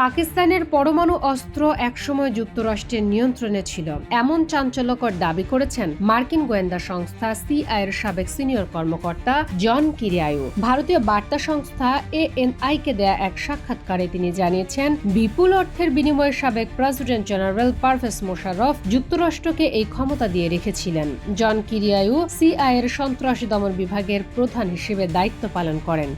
পাকিস্তানের পরমাণু অস্ত্র একসময় যুক্তরাষ্ট্রের নিয়ন্ত্রণে ছিল এমন চাঞ্চল্যকর দাবি করেছেন মার্কিন গোয়েন্দা সংস্থা সিআইএর সাবেক সিনিয়র কর্মকর্তা জন কিরিয়ায়ু। ভারতীয় বার্তা সংস্থা এএনআই-কে দেয়া এক সাক্ষাৎকারে তিনি জানিয়েছেন, বিপুল অর্থের বিনিময়ে সাবেক প্রেসিডেন্ট জেনারেল পারভেজ মোশাররফ যুক্তরাষ্ট্রকে এই ক্ষমতা দিয়ে রেখেছিলেন। জন কিরিয়ায়ু সিআইএর সন্ত্রাসী দমন বিভাগের প্রধান হিসেবে দায়িত্ব পালন করেন।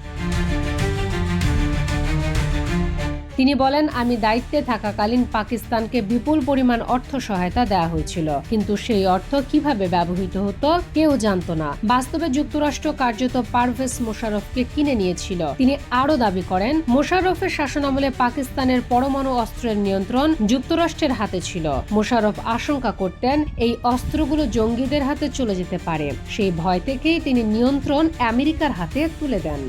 তিনি বলেন, আমি দায়িত্বে থাকাকালীন পাকিস্তানকে বিপুল পরিমাণ অর্থ সহায়তা দেওয়া হয়েছিল, কিন্তু সেই অর্থ কিভাবে ব্যবহৃত হতো কেউ জানত না। বাস্তবে যুক্তরাষ্ট্র কার্যত পারভেজ মোশাররফকে কিনে নিয়েছিল। তিনি আরও দাবি করেন, মোশাররফের শাসনামলে পাকিস্তানের পরমাণু অস্ত্রের নিয়ন্ত্রণ যুক্তরাষ্ট্রের হাতে ছিল। মোশাররফ আশঙ্কা করতেন এই অস্ত্রগুলো জঙ্গিদের হাতে চলে যেতে পারে। সেই ভয় থেকেই তিনি নিয়ন্ত্রণ আমেরিকার হাতে তুলে দেন।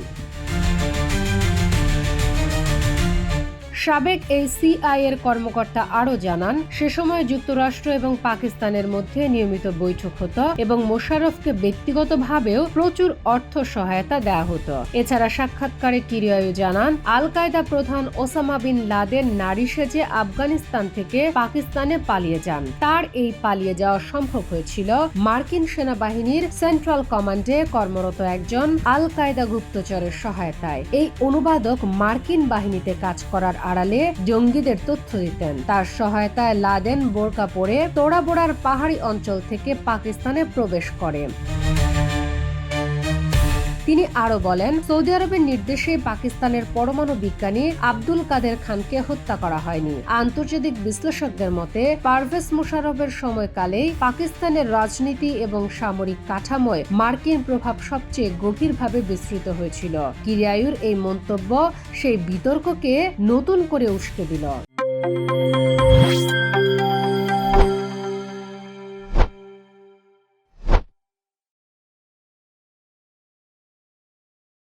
সাবেক এই সিআইএর কর্মকর্তা আরও জানান, সে সময় যুক্তরাষ্ট্র এবং পাকিস্তানের মধ্যে নিয়মিত বৈঠক হতো এবং মোশাররফকে ব্যক্তিগতভাবেও প্রচুর অর্থ সহায়তা দেওয়া হতো। এছাড়া সাক্ষাৎকারে কিরিয়ায়ু জানান, আল কায়দা প্রধান ওসামা বিন লাদেন নারী সেজে আফগানিস্তান থেকে পাকিস্তানে পালিয়ে যান। তার এই পালিয়ে যাওয়া সম্ভব হয়েছিল মার্কিন সেনাবাহিনীর সেন্ট্রাল কমান্ডে কর্মরত একজন আল কায়দা গুপ্তচরের সহায়তায়। এই অনুবাদক মার্কিন বাহিনীতে কাজ করার আড়ালে জঙ্গিদের তথ্য দিতেন। তার সহায়তায় লাদেন বোরকা পরে তোরা বোরার পাহাড়ি অঞ্চল থেকে পাকিস্তানে প্রবেশ করে। তিনি আরও বলেন, সৌদি আরবের নির্দেশে পাকিস্তানের পরমাণু বিজ্ঞানী আব্দুল কাদের খানকে হত্যা করা হয়নি। আন্তর্জাতিক বিশ্লেষকদের মতে পারভেজ মোশাররফের সময়কালেই পাকিস্তানের রাজনীতি এবং সামরিক কাঠামোয় মার্কিন প্রভাব সবচেয়ে গভীরভাবে বিস্তৃত হয়েছিল। কিরিয়ায়ুর এই মন্তব্য সেই বিতর্ককে নতুন করে উস্কে দিল।